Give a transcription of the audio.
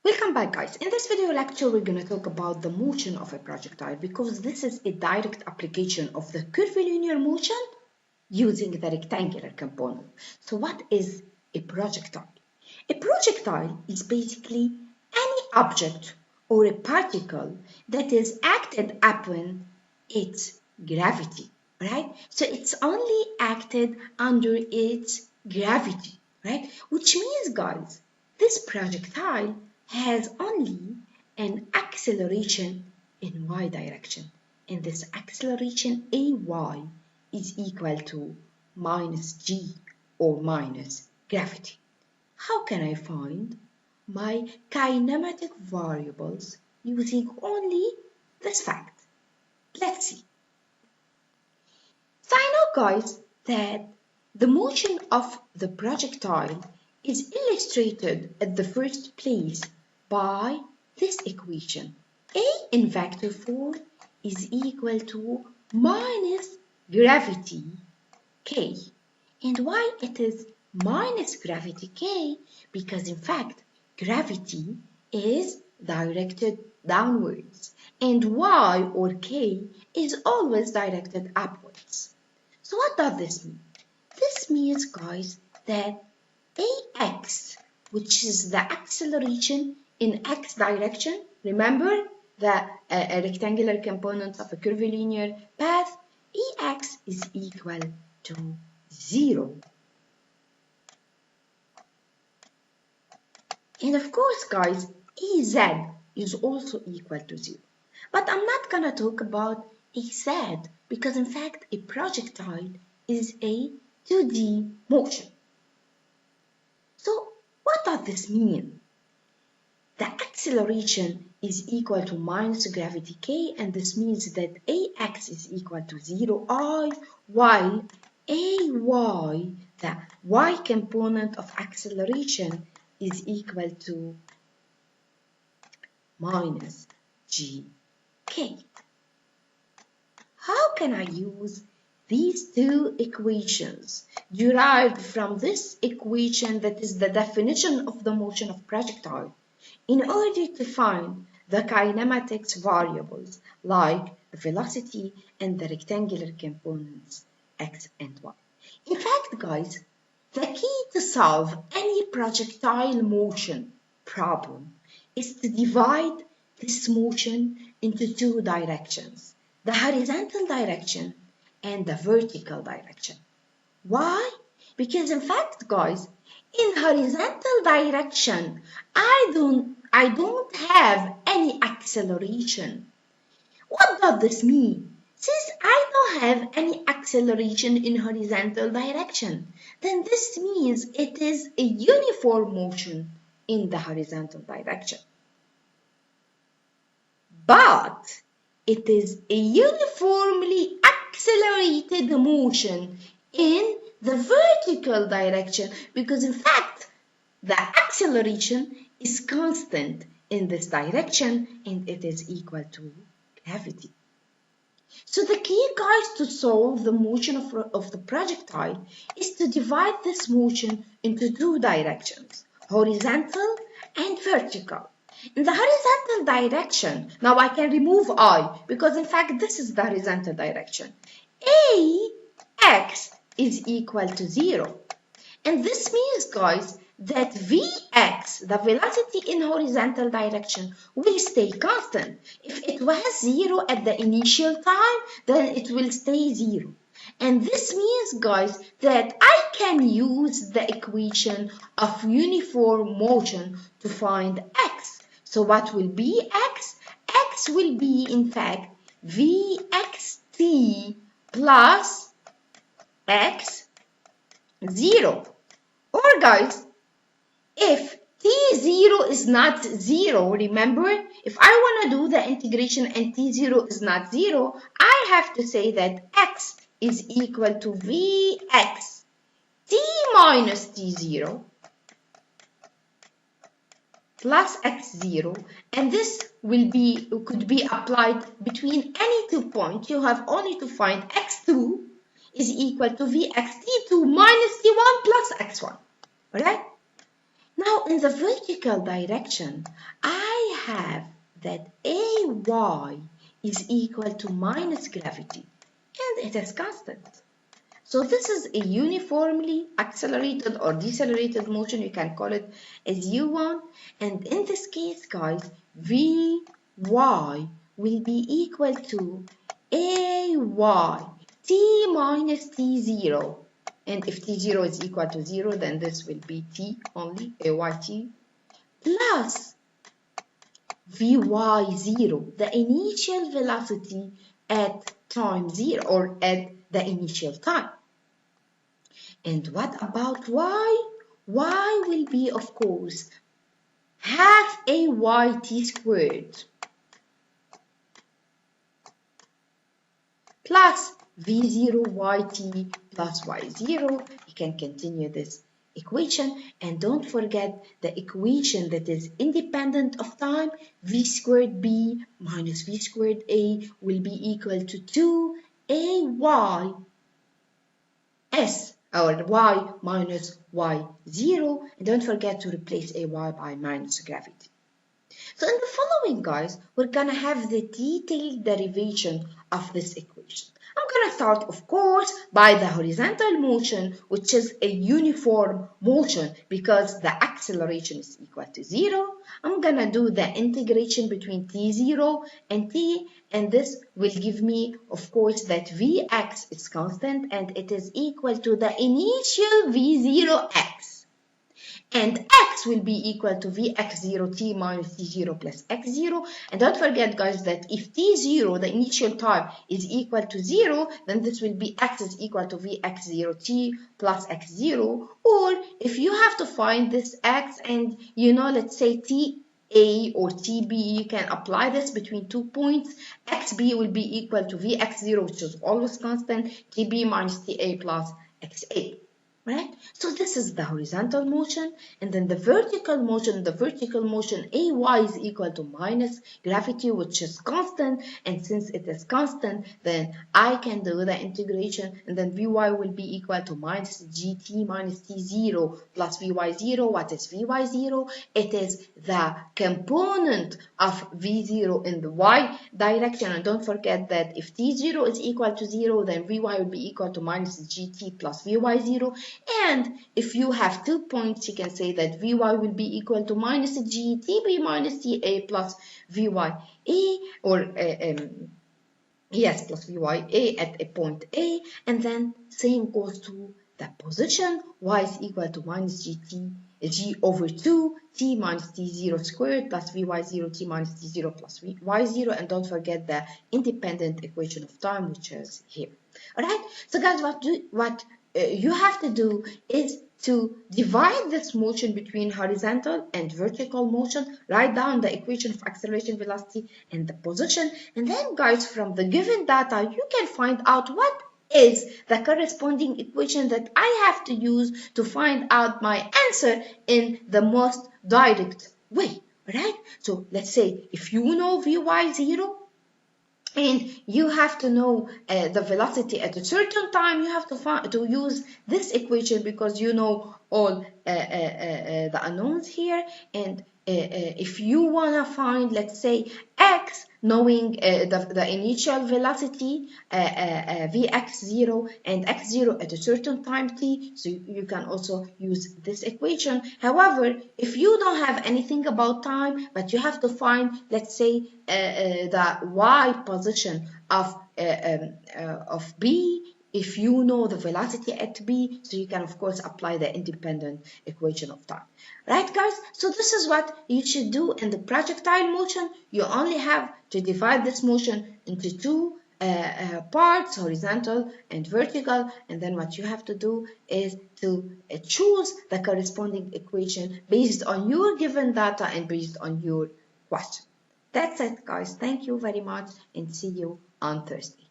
Welcome back, guys. In this video lecture, we're going to talk about the motion of a projectile because this is a direct application of the curvilinear motion using the rectangular component. So what is a projectile? A projectile is basically any object or a particle that is acted upon its gravity, right? So it's only acted under its gravity, right? Which means, guys, this projectile has only an acceleration in y direction, and this acceleration ay is equal to minus g or minus gravity. How can I find my kinematic variables using only this fact? Let's see. So I know, guys, that the motion of the projectile is illustrated at the first place by this equation. A in vector form is equal to minus gravity k. And why it is minus gravity k? Because in fact, gravity is directed downwards and y or k is always directed upwards. So what does this mean? This means, guys, that ax, which is the acceleration in x direction, remember the rectangular component of a curvilinear path, ax is equal to 0. And of course, guys, az is also equal to 0. But I'm not going to talk about az because, in fact, a projectile is a 2D motion. So what does this mean? The acceleration is equal to minus gravity k, and this means that ax is equal to 0I, while ay, the y component of acceleration, is equal to minus gk. How can I use these two equations derived from this equation that is the definition of the motion of projectile in order to find the kinematics variables like the velocity and the rectangular components x and y? In fact, guys, the key to solve any projectile motion problem is to divide this motion into two directions, the horizontal direction and the vertical direction. Why? Because in fact, guys, in horizontal direction, I don't have any acceleration. What does this mean? Since I don't have any acceleration in horizontal direction, then this means it is a uniform motion in the horizontal direction. But it is a uniformly accelerated motion in the vertical direction because, in fact, the acceleration is constant in this direction and it is equal to gravity. So the key, guys, to solve the motion of the projectile is to divide this motion into two directions, horizontal and vertical. In the horizontal direction, now I can remove I because in fact this is the horizontal direction. Ax is equal to 0. And this means, guys, that Vx, the velocity in horizontal direction, will stay constant. If it was 0 at the initial time, then it will stay 0. And this means, guys, that I can use the equation of uniform motion to find x. So what will be x? X will be, in fact, Vxt plus x 0. Or, guys, if t0 is not 0, remember, if I want to do the integration and t0 is not 0, I have to say that x is equal to Vx t minus t0 plus x0, and this could be applied between any 2 points. You have only to find x2 is equal to Vx t2 minus t1 plus x1. Alright? Now in the vertical direction, I have that AY is equal to minus gravity, and it is constant. So this is a uniformly accelerated or decelerated motion, you can call it as you want. And in this case, guys, Vy will be equal to Ay t minus t0. And if t0 is equal to 0, then this will be t only, Ayt, plus Vy0, the initial velocity at time 0 or at the initial time. And what about y? Y will be, of course, half Ayt squared plus V0 yt plus y0. You can continue this equation, and don't forget the equation that is independent of time. V squared b minus V squared a will be equal to 2ay s, or y minus y0, and don't forget to replace ay by minus gravity. So in the following, guys, we're gonna have the detailed derivation of this equation. I'm gonna start, of course, by the horizontal motion, which is a uniform motion because the acceleration is equal to 0. I'm gonna do the integration between t0 and t, and this will give me, of course, that Vx is constant and it is equal to the initial V0x. And x will be equal to Vx0 t minus t0 plus x0. And don't forget, guys, that if t0, the initial time, is equal to 0, then this will be x is equal to Vx0 t plus x0. Or if you have to find this x and, let's say t(a) or tb, you can apply this between 2 points. Xb will be equal to Vx0, which is always constant, tb minus ta plus xa. Right? So this is the horizontal motion, and then the vertical motion, Ay is equal to minus gravity, which is constant, and since it is constant, then I can do the integration, and then Vy will be equal to minus gt minus t0 plus Vy0. What is Vy0? It is the component of V0 in the y direction, and don't forget that if t0 is equal to 0, then Vy will be equal to minus gt plus Vy0. And if you have 2 points, you can say that Vy will be equal to minus g tb minus ta plus Vya, or plus Vya at a point A, and then same goes to the position. Y is equal to minus g over 2 t minus t0 squared plus Vy0 t minus t0 plus y0, and don't forget the independent equation of time, which is here. Alright, so guys, what you have to do is to divide this motion between horizontal and vertical motion, write down the equation of acceleration, velocity, and the position, and then, guys, from the given data, you can find out what is the corresponding equation that I have to use to find out my answer in the most direct way, right? So let's say if you know Vy0, and you have to know the velocity at a certain time, you have to use this equation because you know all the unknowns here. And if you want to find, let's say, x, knowing the initial velocity Vx0 and x0 at a certain time t, so you can also use this equation. However, if you don't have anything about time, but you have to find, let's say, the y position of B, if you know the velocity at B, so you can, of course, apply the independent equation of time. Right, guys? So this is what you should do in the projectile motion. You only have to divide this motion into two parts, horizontal and vertical, and then what you have to do is to choose the corresponding equation based on your given data and based on your question. That's it, guys. Thank you very much, and see you on Thursday.